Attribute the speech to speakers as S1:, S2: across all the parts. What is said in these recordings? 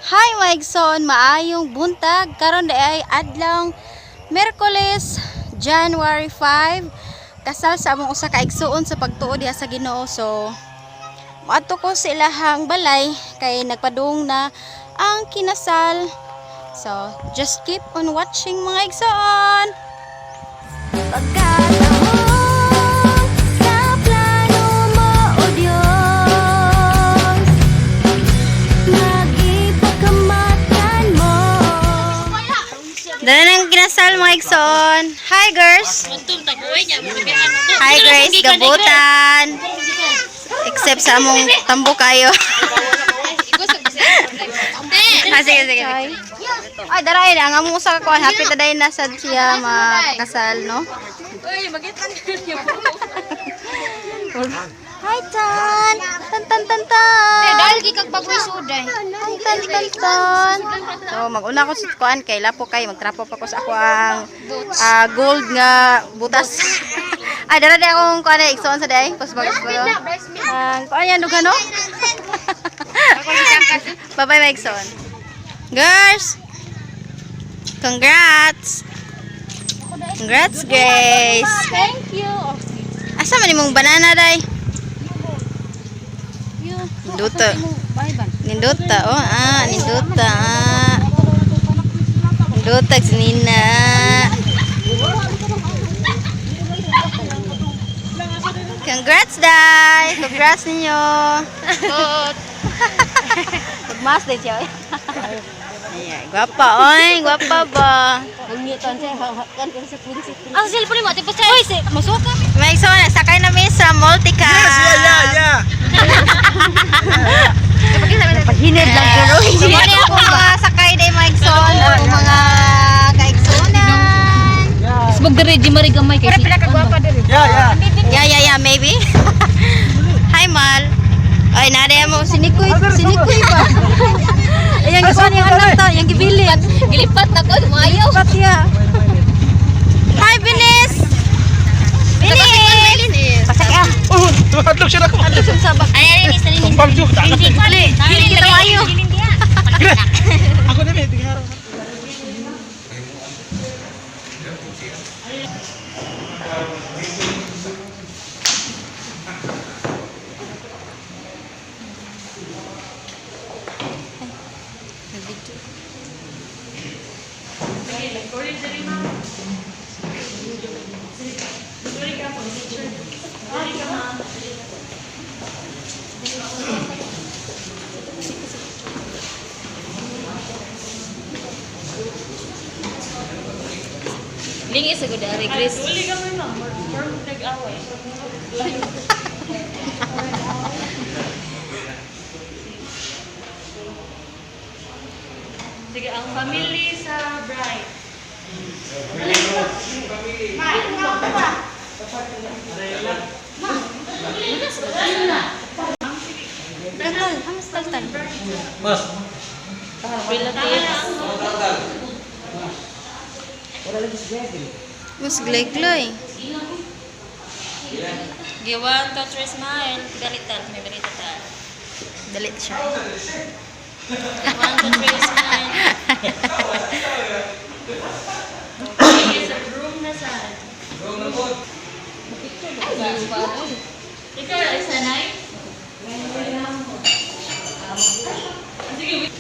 S1: Hi Maigson, maayong buntag. Karon ay adlaw Miyerkules, January 5. Kasal sa among usa ka igsuon sa pagtuo diha sa Ginoo. So, moadto ko sa ilahang balay kay nagpadung na ang kinasal. So, just keep on watching mga igsoon. Dala nang kinasal mga igsoon. Hi girls. Hi guys, gabutan. Except sa among tambo kayo. Sige. Ay, daray na. Ang among usa ka kuan. Happy taday na sad siya makasal, no? Hi, Tan! Tan!
S2: Dahil gikag pagwisuday.
S1: Hi, Tan! So, mag-una ko sa kuan kay lapo kay magtrapo pa ko sa ako ang gold nga butas. Ay, dara di akong kuan ay igsoon sa day. Kusbagos ko. Ang kuan yan duga, no? Bye-bye, Maigson. Girls! Congrats! Congrats, guys!
S2: Thank you.
S1: Asa man imong banana, day? Ninduta. Ninduta, oh, ninduta. Ninduta, sinina. Congrats, day! Congrats ninyo. Magmas din siya. Ayan, gwapa, oy. Gwapa ba?
S2: Ang cellphone mo, tipo sa... Uy, masuka.
S1: May so, sakay na miss sa multicam.
S3: Yeah.
S1: Paghinid lang pero hindi ako mga sakay day Maigson o mga kaigsunan.
S2: Sibog diri di marigamay kay.
S1: Pila ka gwapa diri. Yeah, maybe. Hi Mal. Ay nade mo sinikoy ba? Ayang gisuon yung anak ta, yung gibilit.
S2: Gilipat na ko maayo.
S1: Patya. Hi Binis. Binis. Pasakya.
S3: Hadlok siya ako.
S1: Ano sa sabak?
S2: Ay ni sa
S3: Tumpal siya.
S1: Hindi kita maayo.
S3: Ako na may tingnan.
S2: Lingis sa gudari, Chris.
S4: Sige, ang family sa bride.
S3: Mas.
S1: Mas glay-glay.
S4: Giwan to three smile. Dalitan, may dalitan.
S1: Dalit siya.
S4: Giwan to three smile. Okay, sa room na saan? Ikaw ay sanay? Sige, wait.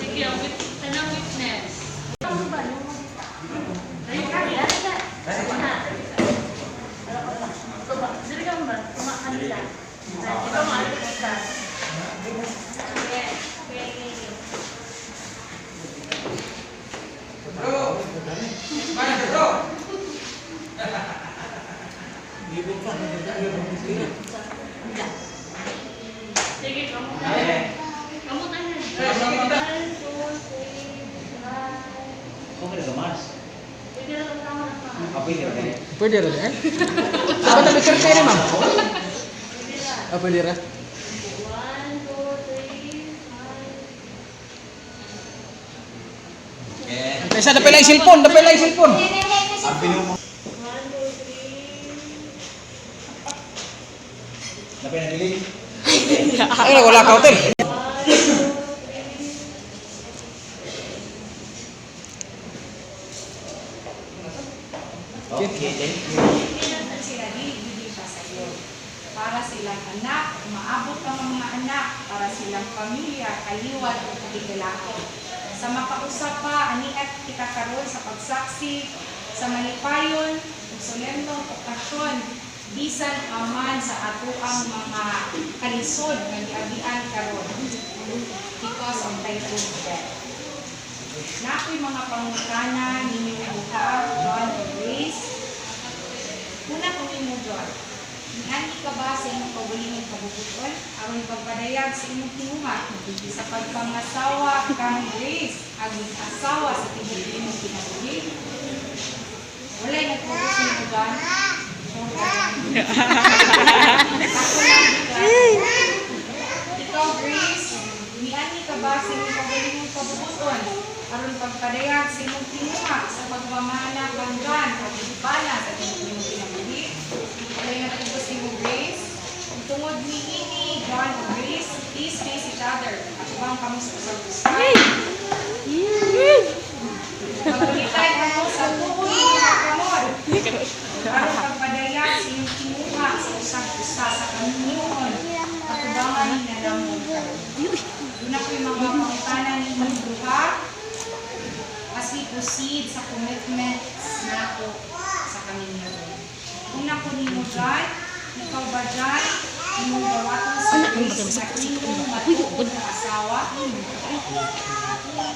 S4: Sige, tanang witness. Sige ka ba? Kumakan nila. Ikaw maalis ka. Sige, kamu tayo. Kamu tayo.
S3: Pwede rin eh? Apa na picture kayo ma'am? Pwede rin?
S4: 1, 2, 3, 5.
S3: Isa na pala yung cellphone, Ay, wala ka hotel.
S4: Sila dili pa sa iyo. Para silang anak, maabot ka mga anak, para silang pamilya, kaliwat o katigalaon. Sa makausap pa, aniat kita karon sa pagsaksi, sa malipayon, ug solemnong okasyon, bisan aman sa atoang mga kalisod nga giagian karon because of typhoon death. Nakoy mga pangutana ninyo buha, John o Grace. Una kung imo John, ingani ka ba sa imong kaugalingong kabubuton aron pagpadayag sa imong tinuha sa pagpangasawa kang Grace aging asawa sa tibuok imong kinabuhi? Walay nagpupos nito John. Ikaw Grace, ingani ka ba sa imong kaugalingong kabubuton aron pagpadayag sa imong tinuha sa pagpamana kang John aging bala sa tibuok imong kinabuhi? Walay nagpupos nimo Grace. Tungod ni ini, John o Grace, please face each other. At bang kamusta sa gusto? Pagkulitan ako sa tuon ng mga kamor. Para pagpadayag sa iyong kinuha sa usag-usa sa kaminyoon. Pagkubangan ni nalamon ka. Doon ako yung mga pangutanan ni Buha as we proceed sa commitments na ako sa kaminyoon. Una ko ni mo John, ikaw ba John? Imong gawaton sa Grace na imong matuod na asawa?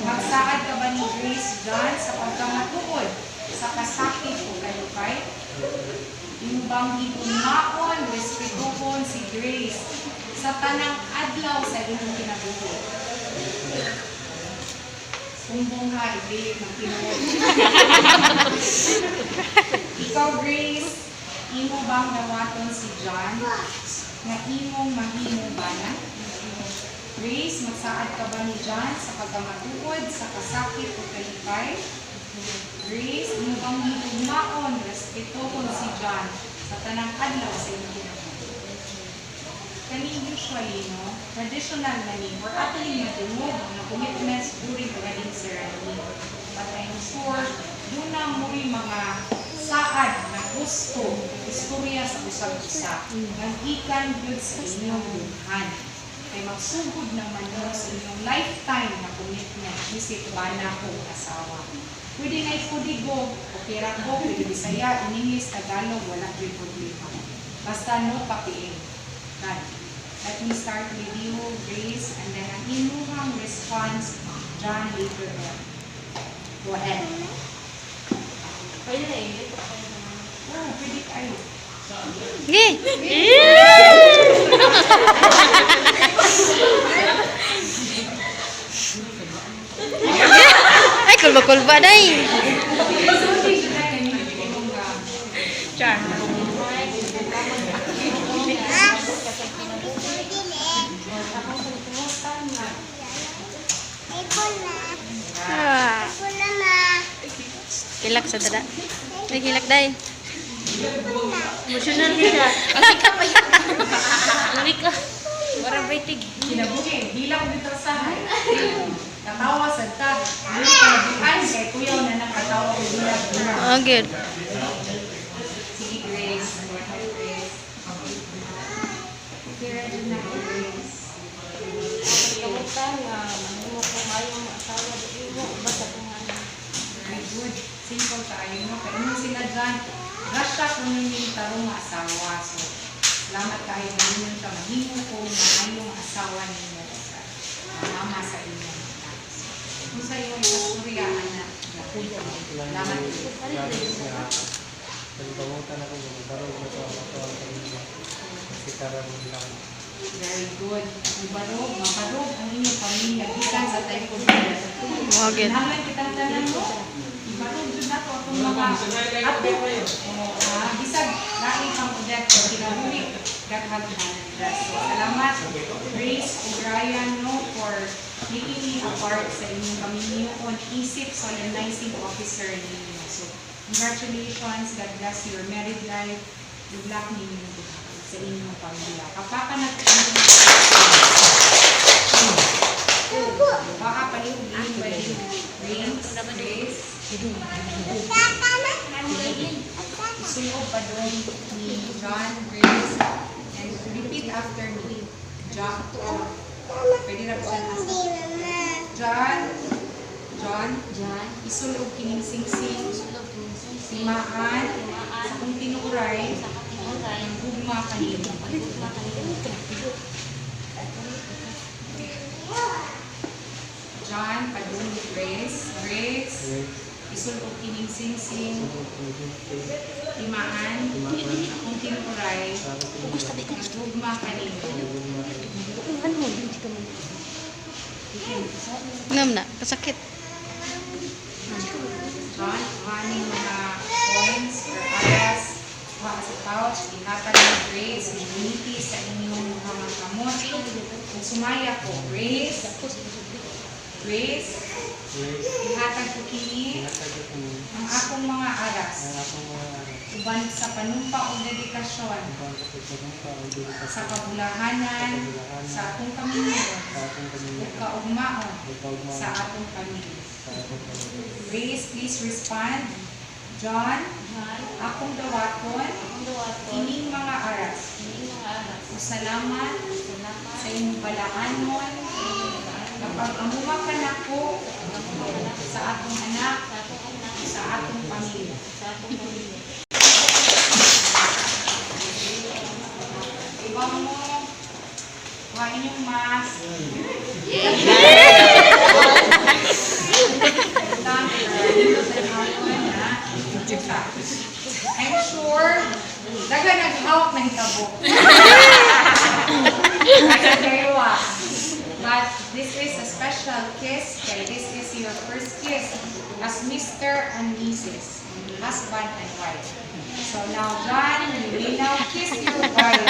S4: Magsaad ka ba ni Grace John sa pagkamatuod sa kasakit o kalupay? Imo bang gibumaon, respetuhon si Grace sa tanang adlaw sa imong kinabuhi? Sumbong ha, ibig ng tinuod. Ikaw Grace, imo bang gawaton si John na imong mahimong bana? Grace, magsaad ka ba ni John sa pagkamatuod sa kasakit o kalipay? Grace, imo bang gitugmaon, respetuhon si John sa tanang adlaw sa imong kinabuhi? Kani usually, no, traditional na ni, or actually matungod na commitments during the wedding ceremony. But I'm sure, doon na mo'y mga saad na gusto, istorya sa usag-usa, nag-ikan yun sa inyong duhan. Ay magsugod naman yun sa inyong lifetime na commitment, isip ba na ko asawa. Pwede na ikudigo, o pera ko, pwede Bisaya, in English, Tagalog, wala yun problema. Basta no papiin. Let me start with you, Grace, and then ang inuhang response, John later on. Go ahead.
S2: Pwede na eh.
S4: Oh, pwede kayo.
S1: Ay, kulba-kulba day.
S4: Char.
S1: Ah. Kilak sa dada. Ay, kilak day.
S2: Emotional ka. Ang ka pa yun. Lami ka. Warang baitig.
S4: Kinabuhi, bilang dito sa katawa sa ta. Ano kinabuhan kay kuyaw na nakatawa ko bilang.
S1: Oh, good.
S4: Sige, Grace. Go ahead, Grace. Kira din na ko, Grace.
S2: Kamutan nga. Manimo ko ngayong asawa. Imo. Basta ko nga.
S4: Very good. Simple tayo mo. Kaya mo sila dyan. Rasya kung yung tarong asawa. So, salamat tayo na ninyo siya. Mahimo ko maayong asawa ninyo sa mama sa inyo. Kung sa iyo ikasturyaan na. Salamat po.
S3: Pagbamutan ako, magbarog na ito ang pamilya. Kasi karang lang.
S4: Very good. Mabarog ang inyong pamilya. Ikan sa typhoon.
S1: Oh, good.
S4: Naman kitang tanan mo. Ibarog dun na to itong mga ato. Bisag, naing pang udet o kinabuhi. Daghag na nila. So, salamat, Grace o Brian, no, for making me a part sa inyong pamilya on isip solemnizing officer ninyo. So, congratulations. God bless your married life. Good luck ninyo. sa inyong pamilya. Kapag ka baka paliugin ba din Grace? Isuyo pa doon ni John, Grace, and repeat after me. John, pwede na po siya John, isulog kining singsing, simaan, sa kong tinuray, ang gugma kanino. John, padung ni Grace, isulog kining singsing, simaan, sa kong tinuray, ang gugma kanino.
S1: Ngam na, kasakit.
S4: John, maning mga coins or aras, kuha sa pouch, ihatag ni Grace, inuniti sa inyong mga kamot. Kung sumaya ko, Grace, ihatag ko kini ang akong mga aras. Uban sa panumpa o dedikasyon, sa kabulahanan, sa atong pamilya, o kaugmaon, sa atong pamilya. Grace, please respond. John, akong dawaton, kining mga aras. Salamat sa inyong balaanon, kapag amuma ka na ko sa atong anak, sa atong pamilya. Ibang mo, kuhain yung mask. I'm sure daga naghawak ng tabo. But this is a special kiss kaya this is your first kiss as Mr. and Mrs. husband and wife. So now John, you will now kiss your wife.